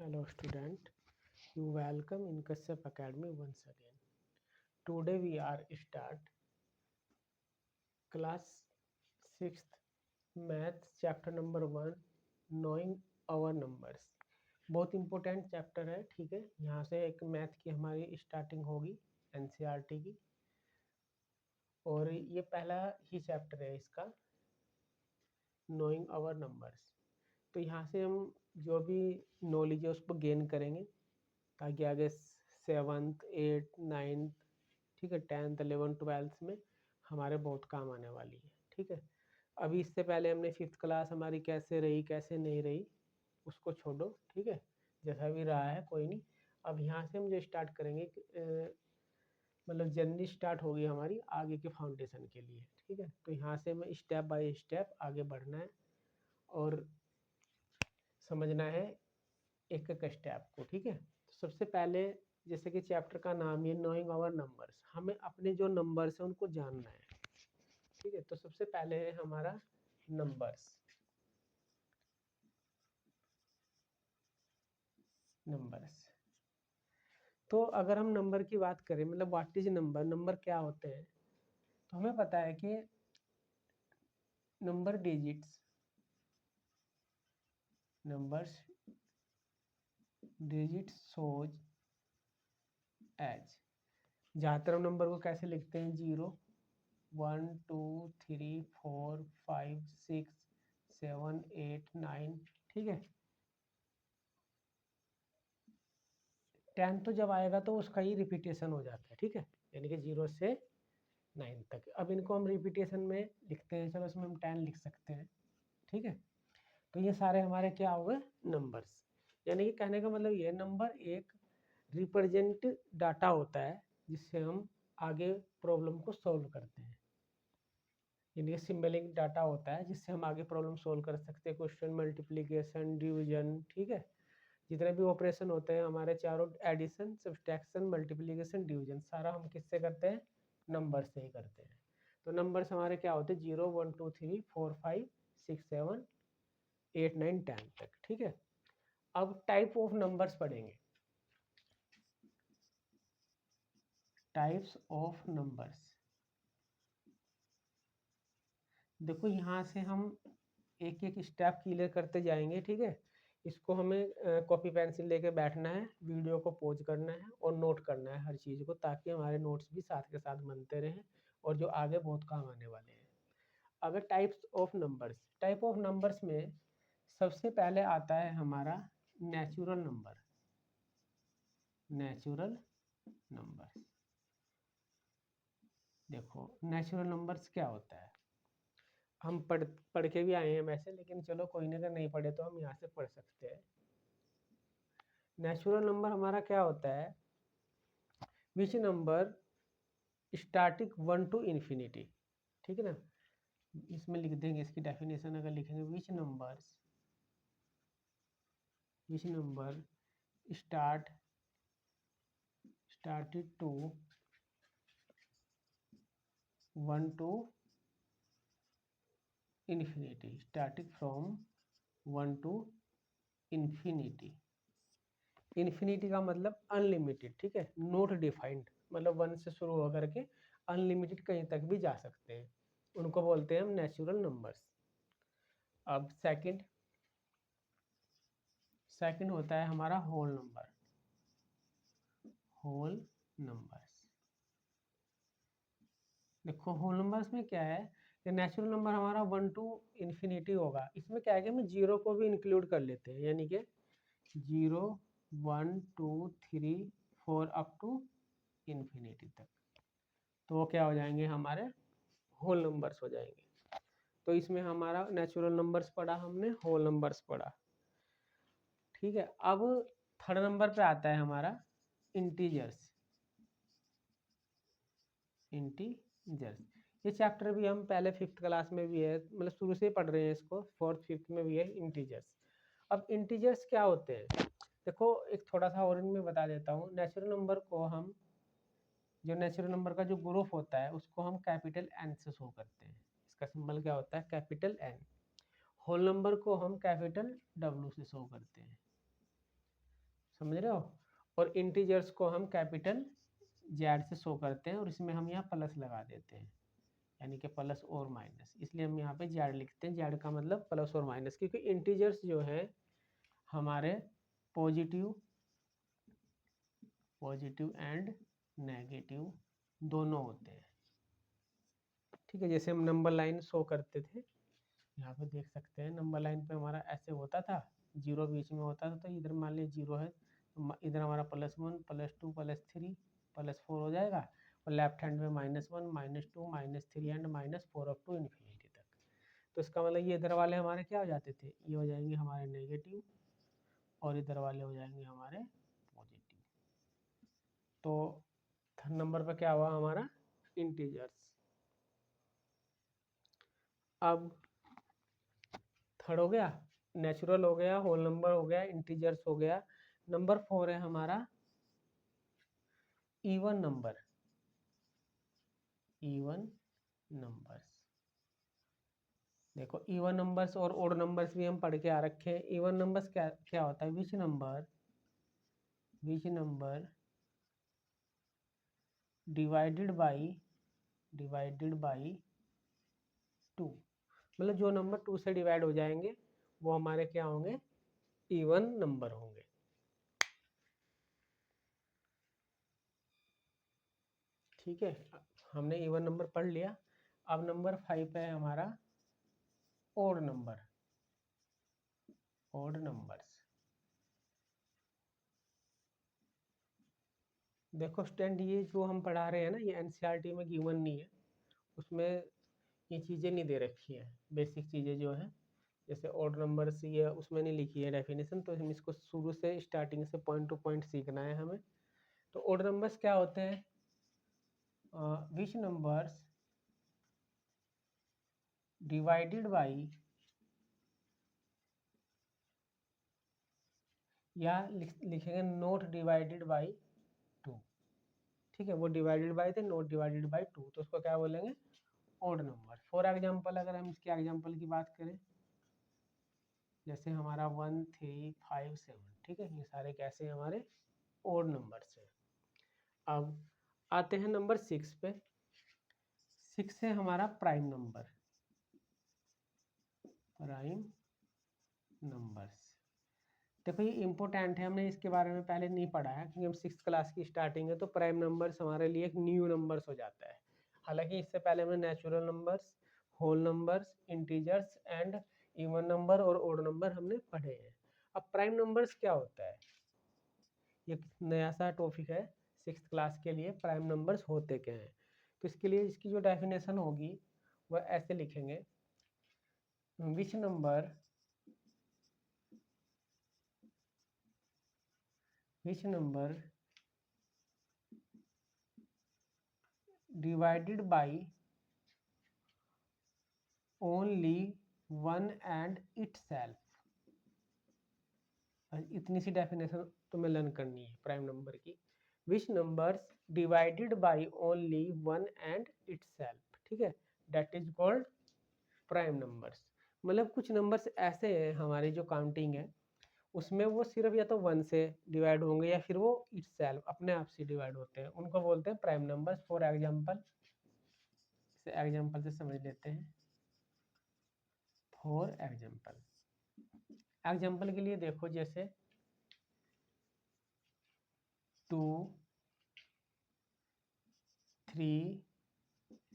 Hello student, you welcome in Kashyap Academy once again. Today we are start class 6th math chapter number 1 knowing our numbers. बहुत important chapter है, ठीक है। यहाँ से एक math की हमारी स्टार्टिंग होगी एनसीईआरटी की, और ये पहला ही चैप्टर है इसका, नोइंग आवर नंबर्स। तो यहाँ से हम जो भी नॉलेज है उसको गेन करेंगे ताकि आगे 7th 8th 9th, ठीक है, 10th 11th 12th में हमारे बहुत काम आने वाली है, ठीक है। अभी इससे पहले हमने 5th क्लास हमारी कैसे रही कैसे नहीं रही उसको छोड़ो, ठीक है, जैसा भी रहा है कोई नहीं। अब यहाँ से हम जो स्टार्ट करेंगे मतलब जर्नी स्टार्ट होगी हमारी आगे के फाउंडेशन के लिए, ठीक है। तो यहाँ से हमें स्टेप बाय स्टेप आगे बढ़ना है और समझना है एक एक स्टेप को, ठीक है। तो सबसे पहले जैसे कि चैप्टर का नाम है नोइंग आवर नंबर्स, हमें अपने जो नंबर्स हैं उनको जानना है, ठीक है। तो सबसे पहले है हमारा नंबर्स। तो अगर हम नंबर की बात करें, मतलब व्हाट इज नंबर, नंबर क्या होते हैं, तो हमें पता है कि नंबर्स डिजिट्स शोज एज, ज़्यादातर हम नंबर को कैसे लिखते हैं, 0 1 2 3 4 5 6 7 8 9, ठीक है। 10 तो जब आएगा तो उसका ही रिपीटेशन हो जाता है, ठीक है, यानी कि 0 से 9 तक। अब इनको हम रिपीटेशन में लिखते हैं, चलो इसमें हम 10 लिख सकते हैं, ठीक है। तो ये सारे हमारे क्या हो गए, नंबर्स। यानी कि कहने का मतलब ये नंबर एक रिप्रेजेंट डाटा होता है जिससे हम आगे प्रॉब्लम को सॉल्व करते हैं, यानी कि सिंबलिक डाटा होता है जिससे हम आगे प्रॉब्लम सॉल्व कर सकते हैं, क्वेश्चन, मल्टीप्लिकेशन, डिवीजन, ठीक है। जितने भी ऑपरेशन होते हैं हमारे चारों, एडिशन, सब्सट्रैक्शन, मल्टीप्लिकेशन, डिवीजन, सारा हम किससे करते हैं, नंबर से ही करते हैं। तो नंबर्स हमारे क्या होते हैं, 0 1 2 3 4 5 6 7 8 9 10 तक, ठीक है। अब टाइप ऑफ नंबर्स पढ़ेंगे, टाइप्स ऑफ नंबर्स। देखो यहाँ से हम एक एक स्टेप क्लियर करते जाएंगे, ठीक है। इसको हमें कॉपी पेंसिल लेके बैठना है, वीडियो को पॉज करना है और नोट करना है हर चीज़ को, ताकि हमारे नोट्स भी साथ के साथ बनते रहें और जो आगे बहुत काम आने वाले हैं। अगर types of numbers, type of numbers में सबसे पहले आता है हमारा नेचुरल नंबर। नेचुरल नंबर्स, देखो नेचुरल नंबर्स क्या होता है, हम पढ़ के भी आए हैं वैसे, लेकिन चलो कोई नहीं, अगर नहीं पढ़े तो हम यहाँ से पढ़ सकते हैं। नेचुरल नंबर हमारा क्या होता है, which number starting 1 to infinity, ठीक है ना। इसमें लिख देंगे इसकी डेफिनेशन, अगर लिखेंगे which number started to 1 to infinity, starting from 1 to infinity. Infinity का मतलब अनलिमिटेड, ठीक है, नॉट डिफाइंड, मतलब 1 से शुरू होकर के अनलिमिटेड कहीं तक भी जा सकते हैं, उनको बोलते हैं हम नेचुरल नंबर्स। अब सेकंड होता है हमारा होल नंबर्स। देखो होल नंबर्स में क्या है कि नेचुरल नंबर हमारा 1 टू इन्फिनिटी होगा, इसमें क्या है कि हम 0 को भी इंक्लूड कर लेते हैं, यानी कि 0 1 2 3 4 अप टू इन्फिनिटी तक, तो वो क्या हो जाएंगे, हमारे होल नंबर्स हो जाएंगे। तो इसमें हमारा नेचुरल नंबर्स पढ़ा हमने, होल नंबर्स पढ़ा, ठीक है। अब थर्ड नंबर पे आता है हमारा इंटीजर्स। ये चैप्टर भी हम पहले 5th क्लास में भी है, मतलब शुरू से ही पढ़ रहे हैं इसको, 4th 5th में भी है इंटीजर्स। अब इंटीजर्स क्या होते हैं, देखो एक थोड़ा सा और इनमें बता देता हूँ। नेचुरल नंबर को हम, जो नेचुरल नंबर का जो ग्रुप होता है उसको हम कैपिटल एन से शो करते हैं, इसका सिंबल क्या होता है, कैपिटल एन। होल नंबर को हम कैपिटल डब्ल्यू से शो करते हैं, समझ रहे हो। और इंटीजर्स को हम कैपिटल जेड से शो करते हैं और इसमें हम यहाँ प्लस लगा देते हैं, यानी कि प्लस और माइनस, इसलिए हम यहाँ पे जेड लिखते हैं। जेड का मतलब प्लस और माइनस, क्योंकि इंटीजर्स जो है हमारे पॉजिटिव एंड नेगेटिव दोनों होते हैं, ठीक है। जैसे हम नंबर लाइन शो करते थे, यहाँ पे देख सकते हैं नंबर लाइन पे हमारा ऐसे होता था, जीरो बीच में होता था, तो इधर मान लीजिए जीरो है, इधर हमारा +1 +2 +3 +4 हो जाएगा, और लेफ्ट हैंड में -1 -2 -3 एंड -4 अप टू इन्फिनिटी तक। तो इसका मतलब ये इधर वाले हमारे क्या हो जाते थे, ये हो जाएंगे हमारे नेगेटिव, और इधर वाले हो जाएंगे हमारे पॉजिटिव। तो थर्ड नंबर पर क्या हुआ हमारा, इंटीजर्स। अब थर्ड हो गया, नेचुरल हो गया, होल नंबर हो गया, इंटीजर्स हो गया। नंबर 4 है हमारा इवन नंबर। इवन नंबर्स, देखो इवन नंबर्स और ओड नंबर्स भी हम पढ़ के आ रखे हैं। इवन नंबर्स क्या क्या होता है, विच नंबर डिवाइडेड बाई 2, मतलब जो नंबर 2 से डिवाइड हो जाएंगे वो हमारे क्या होंगे, इवन नंबर होंगे। ठीक है, हमने इवन नंबर पढ़ लिया। अब नंबर 5 पे है हमारा ओड नंबर्स। देखो स्टूडेंट, ये जो हम पढ़ा रहे हैं ना, ये एनसीईआरटी में गिवन नहीं है, उसमें ये चीज़ें नहीं दे रखी है, बेसिक चीज़ें जो हैं, जैसे ऑड नंबर्स ये उसमें नहीं लिखी है डेफिनेशन, तो हम इसको शुरू से स्टार्टिंग से पॉइंट टू पॉइंट सीखना है हमें। तो ऑड नंबर्स क्या होते हैं, विच नंबर्स डिवाइडेड बाई, या लिखेंगे नोट डिवाइडेड बाई 2, ठीक है। वो डिवाइडेड बाई थे, नोट डिवाइडेड बाई 2, तो उसको क्या बोलेंगे, ऑड नंबर। फॉर एग्जाम्पल अगर हम इसके एग्जाम्पल की बात करें, जैसे हमारा 1 3 5 7, ठीक है, ये सारे कैसे हमारे ऑड नंबर्स हैं। अब आते हैं नंबर 6 पे। 6 है हमारा प्राइम नंबर्स। देखो ये इम्पोर्टेंट है, हमने इसके बारे में पहले नहीं पढ़ा है, क्योंकि हम 6th क्लास की स्टार्टिंग है, तो प्राइम नंबर्स हमारे लिए एक न्यू नंबर्स हो जाता है। हालांकि इससे पहले हमने natural numbers, whole numbers, integers and even number और ओड नंबर हमने पढ़े हैं। अब प्राइम नंबर्स क्या होता है, ये नया सा टॉपिक है 6th क्लास के लिए, प्राइम नंबर्स होते क्या हैं। तो इसके लिए इसकी जो डेफिनेशन होगी वह ऐसे लिखेंगे, which number divided by only 1 and itself. इतनी सी डेफिनेशन तुम्हें लर्न करनी है प्राइम नंबर की। Which numbers divided by only 1 and itself, ठीक है, that is called prime numbers. मतलब कुछ नंबर्स ऐसे हैं हमारी जो काउंटिंग है उसमें वो सिर्फ या तो 1 से डिवाइड होंगे या फिर वो इटसेल्फ अपने आप से डिवाइड होते हैं, उनको बोलते हैं प्राइम नंबर्स। फॉर एग्जांपल, इसे एग्जांपल से समझ लेते हैं। फॉर एग्जांपल के लिए देखो, जैसे 2 3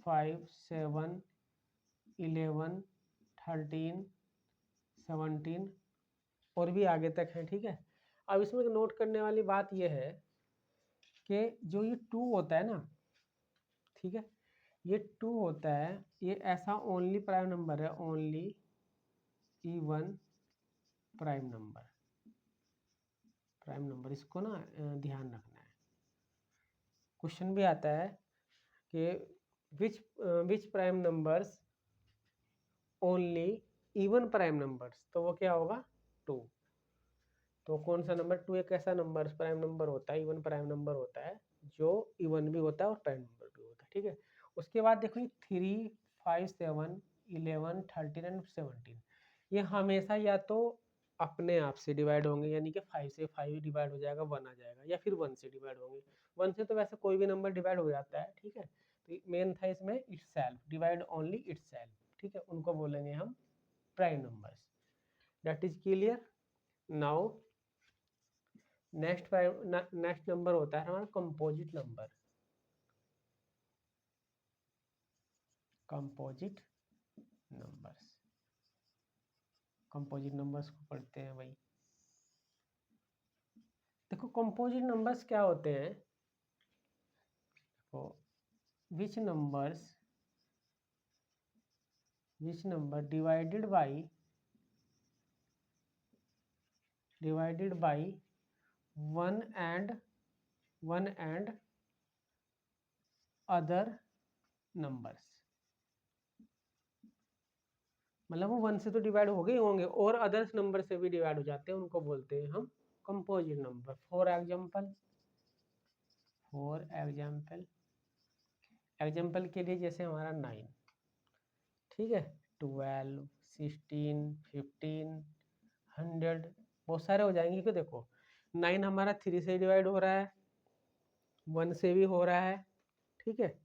5 7 11 13 17 और भी आगे तक है, ठीक है। अब इसमें नोट करने वाली बात यह है कि जो ये 2 होता है ना, ठीक है, ये 2 होता है, ये ऐसा ओनली प्राइम नंबर है, ओनली इवन प्राइम नंबर। इसको ना ध्यान रखना है। क्वेश्चन भी आता है कि which prime numbers only even prime numbers, तो वो क्या होगा, 2। तो कौन सा नंबर, 2 एक ऐसा नंबर प्राइम नंबर होता है, इवन प्राइम नंबर होता है, जो इवन भी होता है और प्राइम नंबर भी होता है, ठीक है। उसके बाद देखो 3 5 7 11 13 एंड 17, ये हमेशा या तो अपने आप से डिवाइड होंगे, यानी कि 5 से 5 डिवाइड हो जाएगा, 1 आ जाएगा, या फिर 1 से डिवाइड होंगे। 1 से तो वैसे कोई भी नंबर डिवाइड हो जाता है, ठीक है। तो मेन था इसमें it's self, divide only it's self, ठीक है, उनको बोलेंगे हम prime numbers. That is clear. Now next number होता है हमारा composite number. Composite numbers, composite numbers को पढ़ते हैं भाई। देखो कंपोजिट नंबर्स क्या होते हैं, तो which number divided by one and other numbers, मतलब वो 1 से तो डिवाइड हो गए होंगे और अदर्स नंबर से भी डिवाइड हो जाते हैं, उनको बोलते हैं हम कंपोजिट नंबर। फॉर एग्जाम्पल के लिए जैसे हमारा 9, ठीक है, 12, 16, 15, 100, बहुत सारे हो जाएंगे। क्यों, देखो 9 हमारा 3 से डिवाइड हो रहा है, 1 से भी हो रहा है, ठीक है,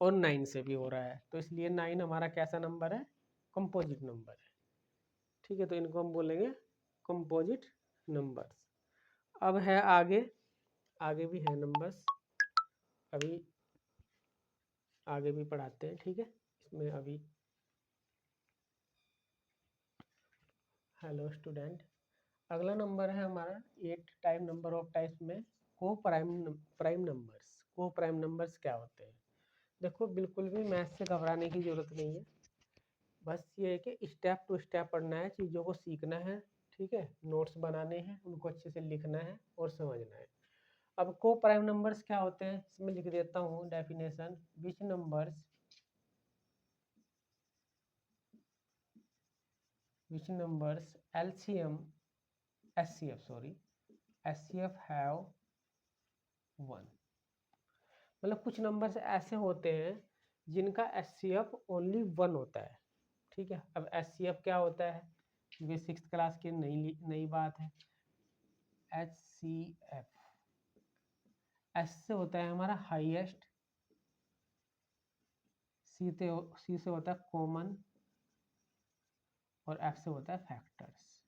और 9 से भी हो रहा है, तो इसलिए 9 हमारा कैसा नंबर है, कंपोजिट नंबर है, ठीक है। तो इनको हम बोलेंगे कंपोजिट नंबर्स। अब है आगे भी है नंबर्स, अभी आगे भी पढ़ाते हैं, ठीक है। इसमें अभी हेलो स्टूडेंट, अगला नंबर है हमारा 8 टाइप नंबर ऑफ टाइप्स में प्राइम नंबर्स क्या होते हैं। देखो बिल्कुल भी मैथ से घबराने की जरूरत नहीं है, बस ये है कि स्टेप टू स्टेप पढ़ना है, चीज़ों को सीखना है, ठीक है, नोट्स बनाने हैं, उनको अच्छे से लिखना है और समझना है। अब को प्राइम नंबर्स क्या होते हैं, इसमें लिख देता हूँ definition. Which numbers LCM SCF have 1, मतलब कुछ नंबर्स ऐसे होते हैं जिनका SCF ओनली 1 होता है, ठीक है। अब SCF क्या होता है, ये 6th क्लास की नई बात है। HCF, S से होता है हमारा हाईएस्ट, सी से होता है कॉमन, और F से होता है फैक्टर्स,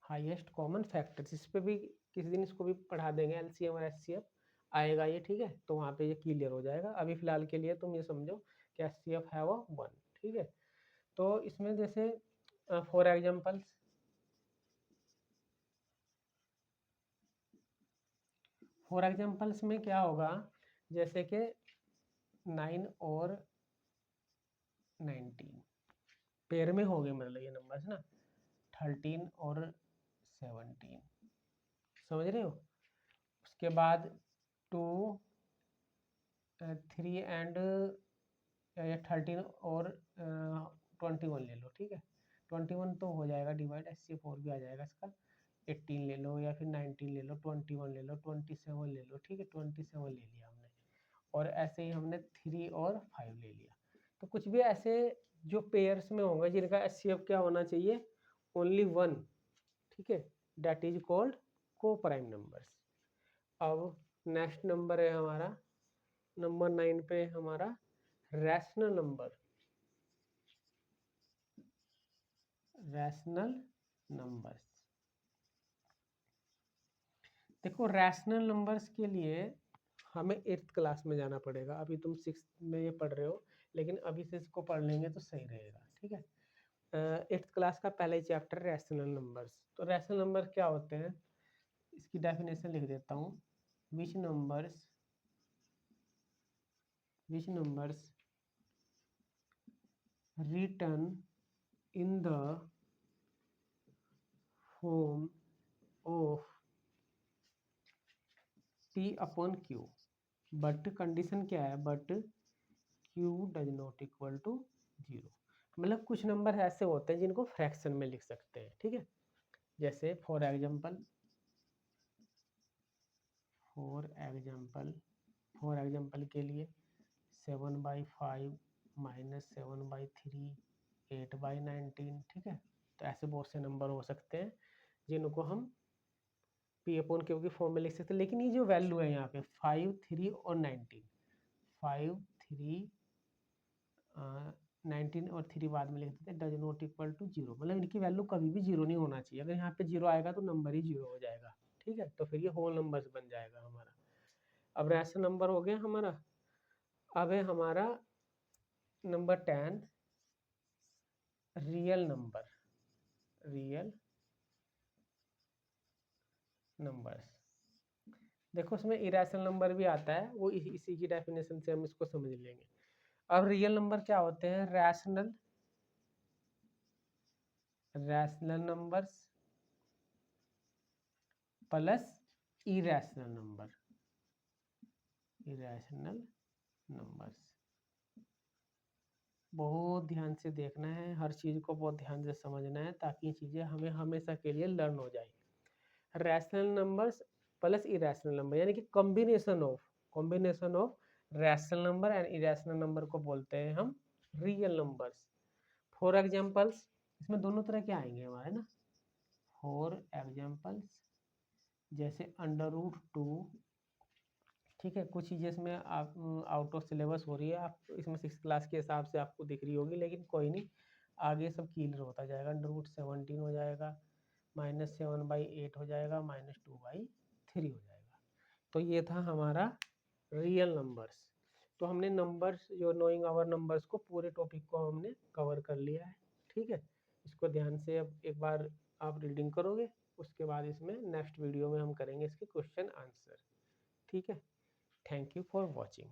हाईएस्ट कॉमन फैक्टर्स। इस पे भी किसी दिन इसको भी पढ़ा देंगे, LCM और SCF आएगा ये, ठीक है, तो वहाँ पे ये क्लियर हो जाएगा। अभी फिलहाल के लिए तुम ये समझो कि SCF है वो 1, ठीक है। तो इसमें जैसे फॉर एग्जाम्पल्स में क्या होगा, जैसे कि 9 और 19 पेयर में हो गए, मतलब ये नंबर्स ना, 13 और 17, समझ रहे हो। उसके बाद 2, 3 एंड 13 और 21 ले लो, ठीक है। 21 तो हो जाएगा डिवाइड, SC4 भी आ जाएगा इसका। 18 ले लो या फिर 19 ले लो, 21 ले लो, 27 ले लो, ठीक है, 27 ले लिया हमने। और ऐसे ही हमने 3 और 5 ले लिया। तो कुछ भी ऐसे जो पेयर्स में होंगे जिनका SCF क्या होना चाहिए, ओनली 1, ठीक है, दैट इज कॉल्ड को प्राइम नंबर्स। अब नेक्स्ट नंबर है हमारा नंबर 9 पे हमारा रैशनल नंबर्स। देखो रैशनल नंबर्स के लिए हमें 8th क्लास में जाना पड़ेगा, अभी तुम 6th में ये पढ़ रहे हो, लेकिन अभी से इसको पढ़ लेंगे तो सही रहेगा, ठीक है। 8th क्लास का पहला ही चैप्टर रैशनल नंबर्स। तो रैशनल नंबर क्या होते हैं, इसकी डेफिनेशन लिख देता हूँ। Which numbers written in the form of P/Q, but condition क्या है, but Q does not equal to 0। मतलब कुछ नंबर ऐसे होते हैं जिनको फ्रैक्शन में लिख सकते हैं, ठीक है। जैसे फॉर एग्जाम्पल के लिए 7/5 -7/3 8/19, ठीक है, तो ऐसे बहुत से नंबर हो सकते हैं जिनको हम पी अपॉन क्यू की फॉर्म में लिख सकते हैं। लेकिन ये जो वैल्यू है यहाँ पे 5, 3 और 19, 5, 3, 19 और 3 बाद में लिख देते हैं, डज नॉट इक्वल टू 0, मतलब इनकी वैल्यू कभी भी 0 नहीं होना चाहिए। अगर यहाँ पे 0 आएगा तो नंबर ही 0 हो जाएगा, ठीक है। तो फिर ये होल नंबर्स बन जाएगा हमारा। अब रैशनल नंबर हो गया हमारा। अब है हमारा number 10, real number, real numbers. देखो उसमें इरेशनल नंबर भी आता है, वो इसी की डेफिनेशन से हम इसको समझ लेंगे। अब रियल नंबर क्या होते हैं? Rational, rational numbers plus irrational number, irrational numbers. बहुत ध्यान से देखना है, हर चीज़ को बहुत ध्यान से समझना है, ताकि ये चीज़ें हमें हमेशा के लिए लर्न हो जाए। Rational numbers plus irrational number, यानी कि combination of rational number and irrational number को बोलते हैं हम रियल नंबर्स। फॉर एग्जांपल्स, इसमें दोनों तरह के आएंगे हमारे ना। फॉर एग्जांपल्स जैसे √2, ठीक है। कुछ चीज़ें इसमें आप आउट ऑफ सिलेबस हो रही है, आप इसमें 6 क्लास के हिसाब से आपको दिख रही होगी, लेकिन कोई नहीं, आगे सब क्लियर होता जाएगा। √17 हो जाएगा, -7/8 हो जाएगा, -2/3 हो जाएगा। तो ये था हमारा रियल नंबर्स। तो हमने नंबर्स, जो नोइंग आवर नंबर्स को, पूरे टॉपिक को हमने कवर कर लिया है, ठीक है। इसको ध्यान से अब एक बार आप रीडिंग करोगे, उसके बाद इसमें नेक्स्ट वीडियो में हम करेंगे इसके क्वेश्चन आंसर, ठीक है। Thank you for watching.